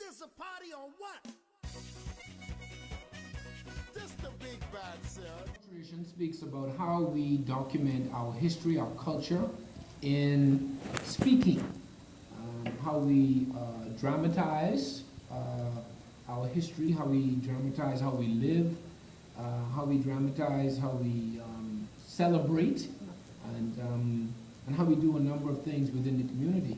this a party or what? This the big bad self. Tradition speaks about how we document our history, our culture in speaking, how we dramatize our history, how we dramatize how we live, how we dramatize how we celebrate, and how we do a number of things within the community.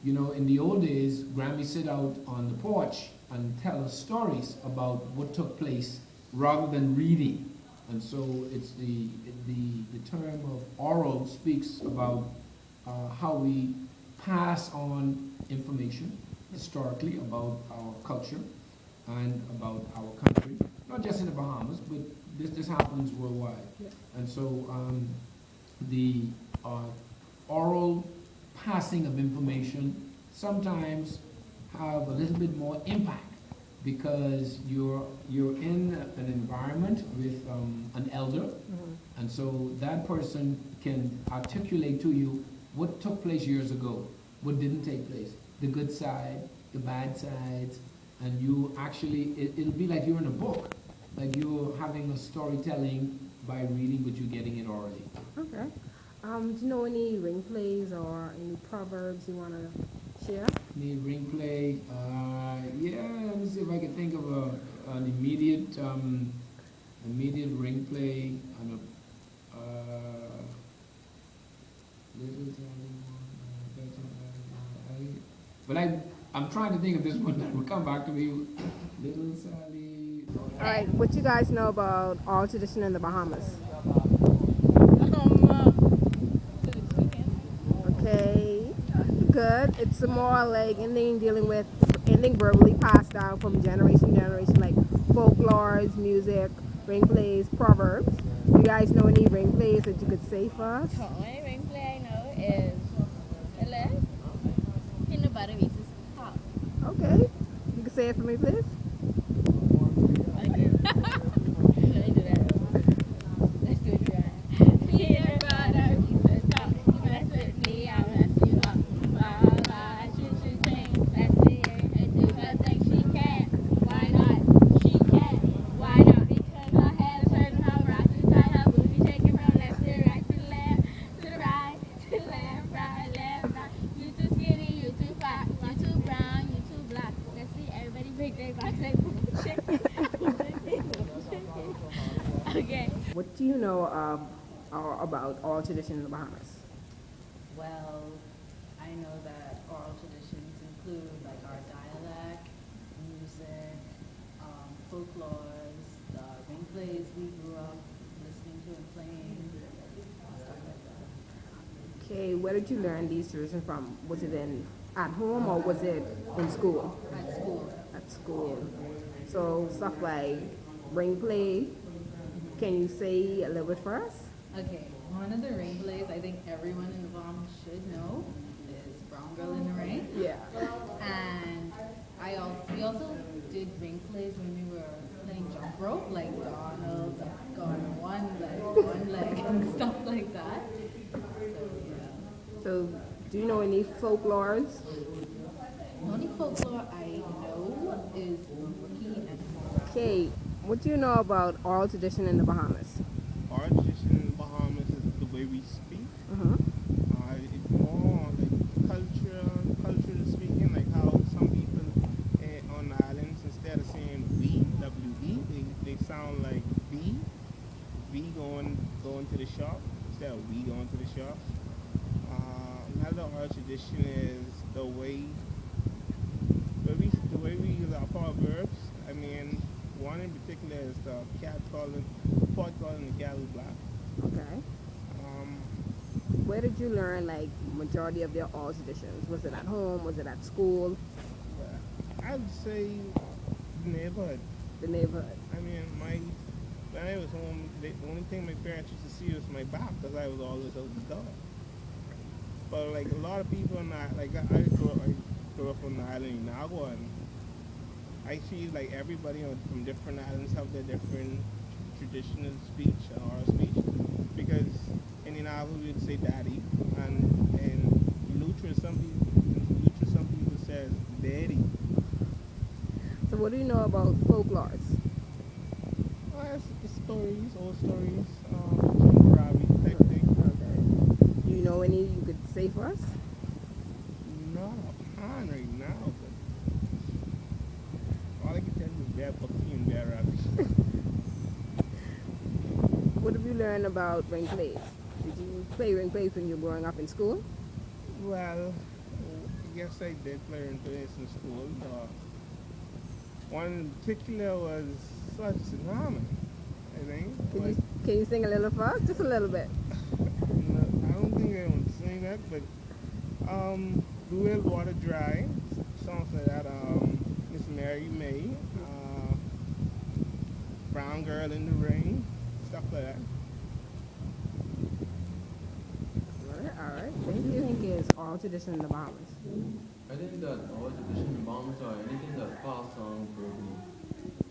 You know, in the old days, Grammy sit out on the porch and tell us stories about what took place rather than reading. And so it's the term of oral speaks about how we pass on information historically about our culture and about our country, not just in the Bahamas, but this happens worldwide. Yeah. And so the oral passing of information sometimes have a little bit more impact because you're in an environment with an elder, and so that person can articulate to you what took place years ago, what didn't take place, the good side, the bad sides, and you actually, it'll be like you're in a book, like you're having a storytelling by reading, but you're getting it orally. Okay. Do you know any ring plays or any proverbs you want to share? Any ring play? Yeah, let me see if I can think of an immediate ring play. But I'm trying to think of this one that will come back to me. Little Sally. All right, what you guys know about oral tradition in the Bahamas? Okay, good. It's more like anything dealing with anything verbally passed down from generation to generation, like folklores, music, ring plays, proverbs. You guys know any ring plays that you could say for us? The only ring play I know is Peanut Butter Reese's Pop. Okay, you can say it for me, please. Let me do that. Let's do it right. Peanut Butter Reese's Pop. You mess with me, I'll mess you up. Bye, shoot, change. Let's see her and do her thing she can. Why not? She can. Why not? Because her head is turning her right to tight, her booty shaking from left to right to left, to the right, to left, right. You too skinny, you too fat, you too brown, you too black. Let's see everybody break their backs like shake. Okay. What do you know about oral tradition in the Bahamas? Well, I know that oral traditions include like our dialect, music, folklores, the ring plays we grew up listening to and playing, stuff like that. Okay, where did you learn these traditions from? Was it at home or was it in school? At school. At school. So stuff like ring play. Can you say a little bit for us? Okay, one of the ring plays I think everyone in the Bahamas should know is Brown Girl in the Rain. Yeah. And we also did ring plays when we were playing jump rope, like Donald on one leg and stuff like that. So yeah. So do you know any folklores? The only folklore I know is Rookie and Okay, what do you know about oral tradition in the Bahamas? Our tradition in the Bahamas is the way we speak. It's more like culture speaking, like how some people on the islands, instead of saying we, W-E, they sound like we going to the shop, instead of we going to the shop. Another our tradition is the way we use our proverbs. I mean, one in particular is the pot calling the cattle black. Okay. Where did you learn like majority of their oral traditions? Was it at home? Was it at school? I would say the neighborhood. The neighborhood. I mean, when I was home, the only thing my parents used to see was my back because I was always out the door. But like a lot of people in that, like I grew up on the island in Nagua, and I see like everybody from different islands have their different traditional speech or oral speech, because in Nagua we would say daddy, and in Lutra some people says Betty. So what do you know about folklores? It's stories, old stories, Jim Rabbit type thing. Okay. Do you know any you could say for us? Not offhand right now, but all I can tell you is Bear Puppy and Bear Rabbit. What have you learned about ring plays? Did you play ring plays when you were growing up in school? Well, I guess I did play in place in school. One in particular was such tsunami, I think. Can you sing a little for us? Just a little bit. No, I don't think I would sing that, but Blue Whale Water Dry, songs like that. Miss Mary May, Brown Girl in the Rain, stuff like that. All right. Thank you. Think is oral tradition in the Bahamas. I think that all traditional bombs are anything that's passed on verbally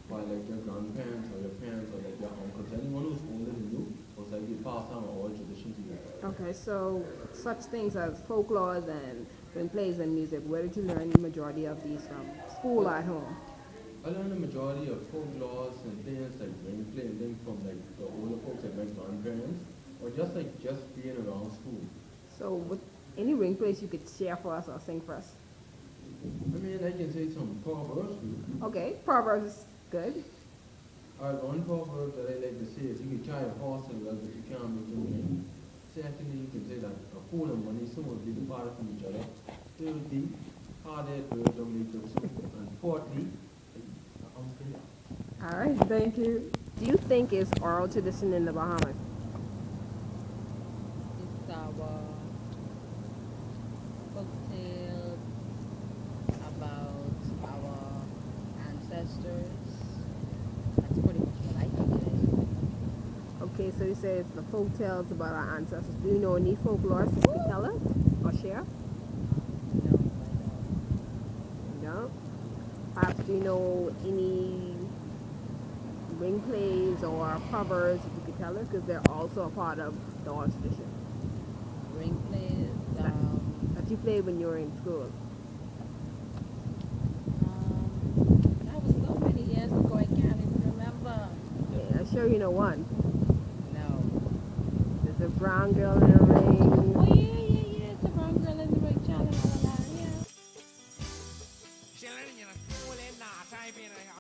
by like your grandparents or your parents or like your uncles, anyone who's older than you, was like they pass on all tradition to you. Okay, so such things as folklore and ring plays and music, where did you learn the majority of these from? School or at home? I learned the majority of folklores and things like ring play and things from like the older folks like my grandparents, or just being around school. So with any ring plays you could share for us or sing for us? I mean, I can say some proverbs. Okay, Proverbs is good. One proverb that I like to say is you can try a horse and well, but you can't make him win. Secondly, you can say that a fool and money soon will be departed from each other. Thirdly, hard-headed birds don't make good soup. And fourthly, All right, thank you. Do you think it's oral tradition in the Bahamas? It's our folktales about our ancestors. That's pretty much what I think it is. Okay, so you say it's the folk tales about our ancestors. Do you know any folklore you could tell us or share? No, I don't. No? Perhaps do you know any ring plays or proverbs that you could tell us? Because they're also a part of the oral tradition Ring plays. that you played when you were in school. That was so many years ago, I can't even remember. Yeah, I'm sure you know one. No. There's a brown girl in a ring. Oh, yeah, it's a brown girl in the red challenge, yeah.